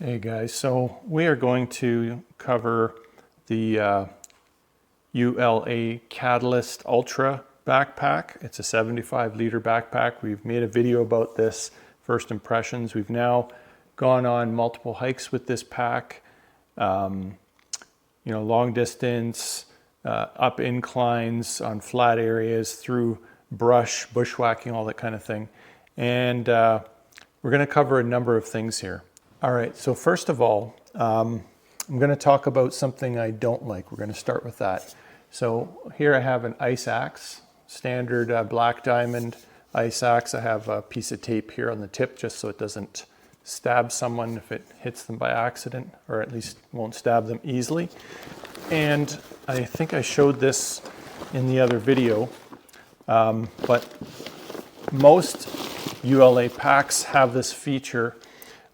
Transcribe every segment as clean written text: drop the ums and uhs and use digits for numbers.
Hey guys, so we are going to cover the ULA Catalyst Ultra Backpack. It's a 75-liter backpack. We've made a video about this, first impressions. We've now gone on multiple hikes with this pack, long distance, up inclines, on flat areas, through brush, bushwhacking, all that kind of thing. And we're going to cover a number of things here. All right, so first of all, I'm going to talk about something I don't like. We're going to start with that. So here I have an ice axe, standard black diamond ice axe. I have a piece of tape here on the tip just so it doesn't stab someone if it hits them by accident, or at least won't stab them easily. And I think I showed this in the other video, but most ULA packs have this feature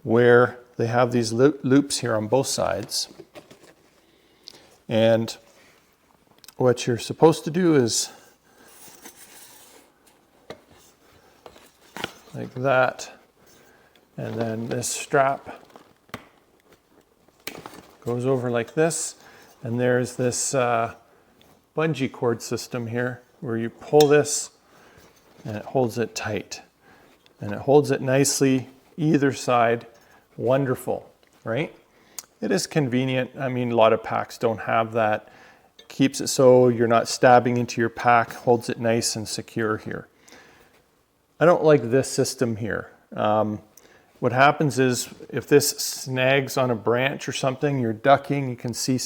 where they have these loops here on both sides. And what you're supposed to do is like that, and then this strap goes over like this, and there's this bungee cord system here where you pull this and it holds it tight, and it holds it nicely either side. Wonderful, right? It is convenient. I mean, a lot of packs don't have that. Keeps it so you're not stabbing into your pack, holds it nice and secure here. I don't like this system here. What happens is if this snags on a branch or something, you're ducking. You can see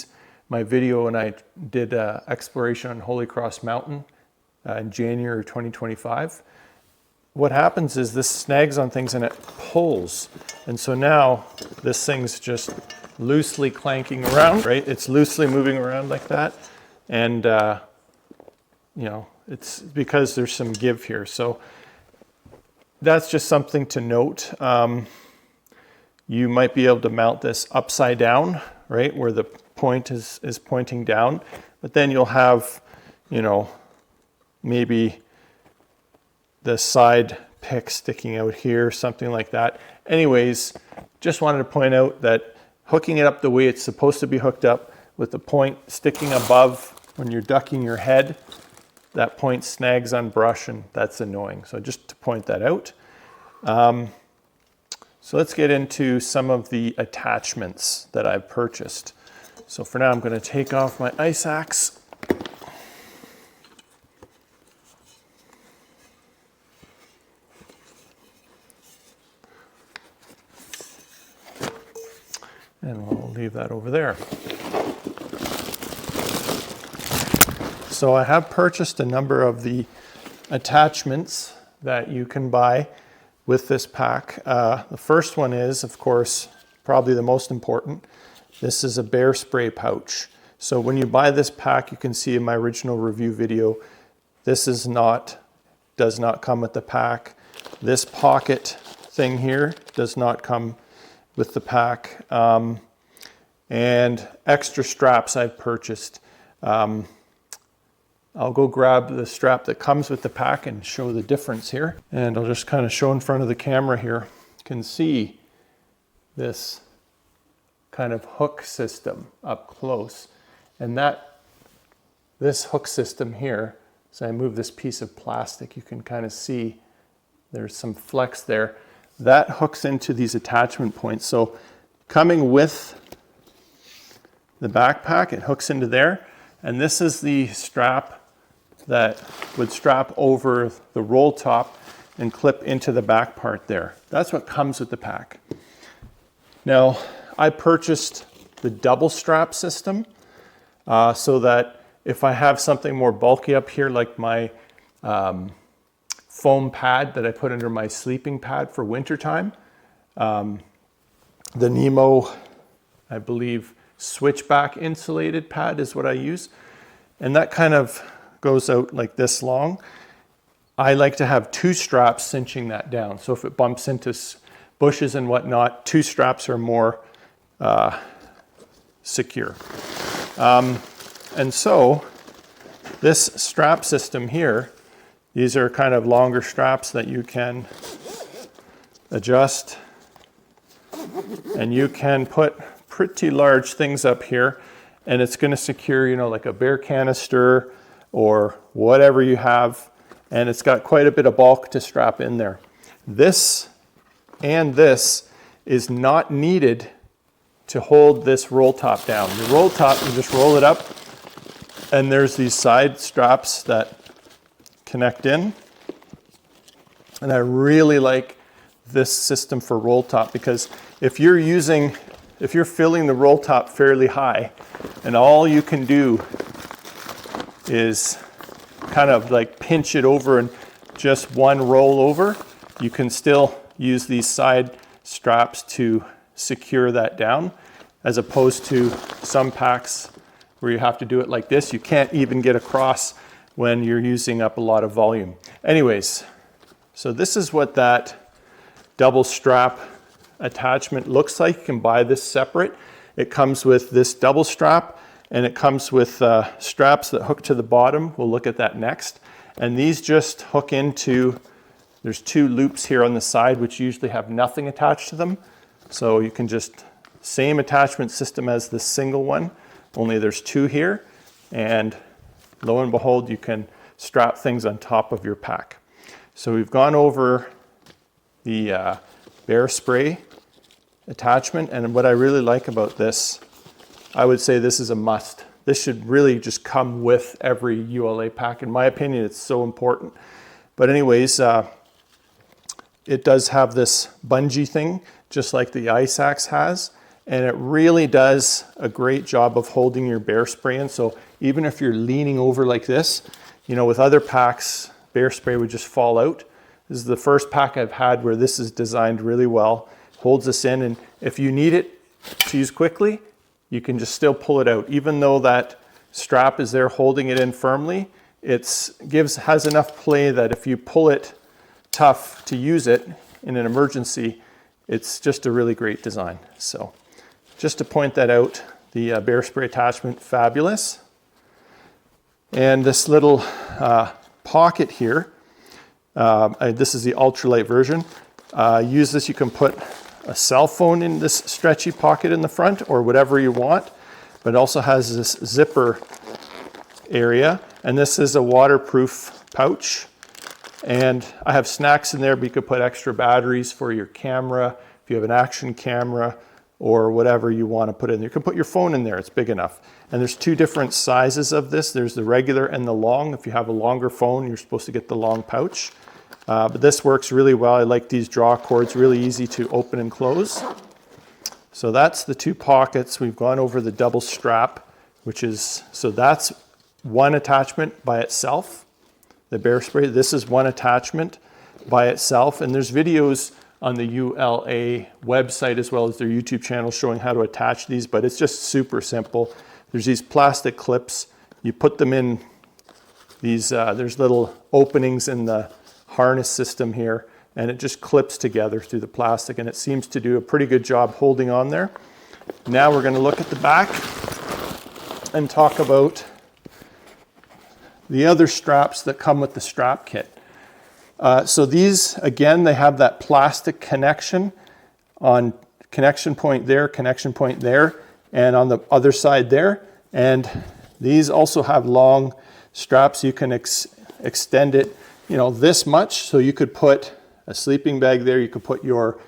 my video when I did exploration on Holy Cross Mountain in January 2025. What happens is this snags on things and it pulls. And so now this thing's just loosely clanking around, right? It's loosely moving around like that. And, it's because there's some give here. So that's just something to note. You might be able to mount this upside down, right? Where the point is pointing down, but then you'll have, maybe the side pick sticking out here, something like that. Anyways, just wanted to point out that hooking it up the way it's supposed to be hooked up, with the point sticking above when you're ducking your head, that point snags on brush and that's annoying. So just to point that out. So let's get into some of the attachments that I've purchased. So for now, I'm going to take off my ice axe. And we'll leave that over there. So I have purchased a number of the attachments that you can buy with this pack. The first one is, of course, probably the most important. This is a bear spray pouch. So when you buy this pack, you can see in my original review video, this does not come with the pack. This pocket thing here does not come with the pack, and extra straps I've purchased. I'll go grab the strap that comes with the pack and show the difference here. And I'll just kind of show in front of the camera here. You can see this kind of hook system up close. And this hook system here, so I move this piece of plastic, you can kind of see there's some flex there. That hooks into these attachment points. So coming with the backpack, it hooks into there. And this is the strap that would strap over the roll top and clip into the back part there. That's what comes with the pack. Now, I purchased the double strap system so that if I have something more bulky up here, like my foam pad that I put under my sleeping pad for wintertime. The Nemo, I believe, switchback insulated pad is what I use. And that kind of goes out like this long. I like to have two straps cinching that down. So if it bumps into bushes and whatnot, two straps are more secure. And so this strap system here, these are kind of longer straps that you can adjust and you can put pretty large things up here, and it's going to secure, you know, like a bear canister or whatever you have, and it's got quite a bit of bulk to strap in there. This and this is not needed to hold this roll top down. The roll top, you just roll it up, and there's these side straps that connect in. And I really like this system for roll top, because if you're filling the roll top fairly high and all you can do is kind of like pinch it over and just one roll over, you can still use these side straps to secure that down, as opposed to some packs where you have to do it like this. You can't even get across when you're using up a lot of volume. Anyways, so this is what that double strap attachment looks like. You can buy this separate. It comes with this double strap, and it comes with straps that hook to the bottom. We'll look at that next. And these just hook into, there's two loops here on the side which usually have nothing attached to them. So you can just, same attachment system as the single one, only there's two here. And lo and behold, you can strap things on top of your pack. So we've gone over the bear spray attachment, and what I really like about this, I would say this is a must. This should really just come with every ULA pack. In my opinion, it's so important. But anyways, it does have this bungee thing, just like the ice axe has, and it really does a great job of holding your bear spray in. So even if you're leaning over like this, you know, with other packs, bear spray would just fall out. This is the first pack I've had where this is designed really well, holds this in, and if you need it to use quickly, you can just still pull it out. Even though that strap is there holding it in firmly, it has enough play that if you pull it tough to use it in an emergency, it's just a really great design. So just to point that out, the bear spray attachment, fabulous. And this little pocket here, this is the ultralight version. Use this, you can put a cell phone in this stretchy pocket in the front or whatever you want, but it also has this zipper area, and this is a waterproof pouch. And I have snacks in there, but you could put extra batteries for your camera, if you have an action camera or whatever you want to put in there. You can put your phone in there, it's big enough. And there's two different sizes of this. There's the regular and the long. If you have a longer phone, you're supposed to get the long pouch. But this works really well. I like these draw cords, really easy to open and close. So that's the two pockets. We've gone over the double strap, so that's one attachment by itself. The bear spray, this is one attachment by itself. And there's videos on the ULA website as well as their YouTube channel showing how to attach these, but it's just super simple. There's these plastic clips. You put them in these, there's little openings in the harness system here, and it just clips together through the plastic, and it seems to do a pretty good job holding on there. Now we're going to look at the back and talk about the other straps that come with the strap kit. So these, again, they have that plastic connection on connection point there, and on the other side there. And these also have long straps. You can extend it, you know, this much. So you could put a sleeping bag there. You could put your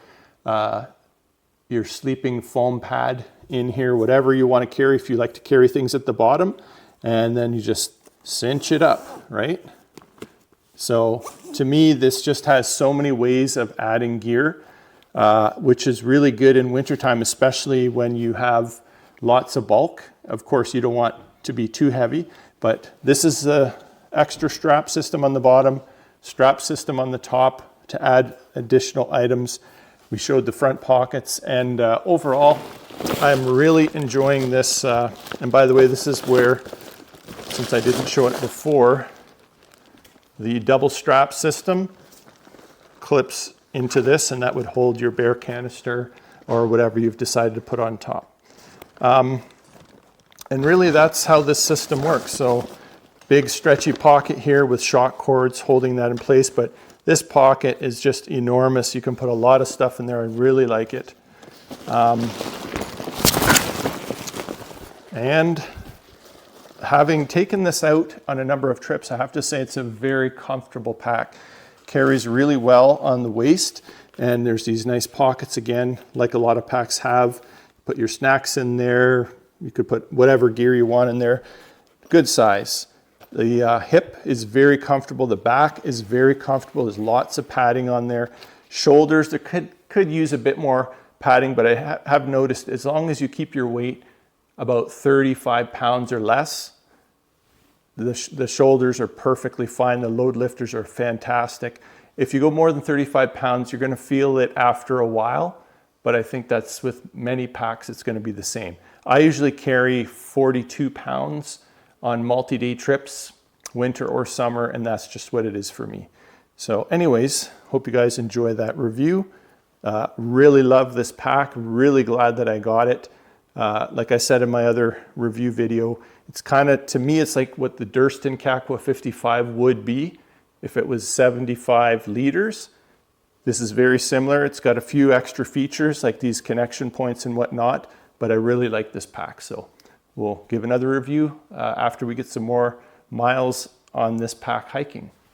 sleeping foam pad in here, whatever you want to carry, if you like to carry things at the bottom. And then you just cinch it up, right? So to me, this just has so many ways of adding gear, which is really good in wintertime, especially when you have lots of bulk. Of course, you don't want to be too heavy, but this is the extra strap system on the bottom, strap system on the top to add additional items. We showed the front pockets, and overall, I'm really enjoying this. And by the way, this is where, since I didn't show it before, the double strap system clips into this, and that would hold your bear canister or whatever you've decided to put on top. And really that's how this system works. So big stretchy pocket here with shock cords holding that in place, but this pocket is just enormous. You can put a lot of stuff in there. I really like it. And having taken this out on a number of trips, I have to say it's a very comfortable pack. Carries really well on the waist, and there's these nice pockets again, like a lot of packs have. Put your snacks in there. You could put whatever gear you want in there. Good size. The hip is very comfortable. The back is very comfortable. There's lots of padding on there. Shoulders, there could use a bit more padding, but I have noticed as long as you keep your weight about 35 pounds or less, the shoulders are perfectly fine. The load lifters are fantastic. If you go more than 35 pounds, you're going to feel it after a while, but I think that's with many packs, it's going to be the same. I usually carry 42 pounds on multi-day trips, winter or summer, and that's just what it is for me. So anyways, hope you guys enjoy that review. Really love this pack, really glad that I got it. Like I said in my other review video, it's kind of, to me, it's like what the Durston Kakwa 55 would be if it was 75 liters. This is very similar. It's got a few extra features like these connection points and whatnot, but I really like this pack. So we'll give another review after we get some more miles on this pack hiking.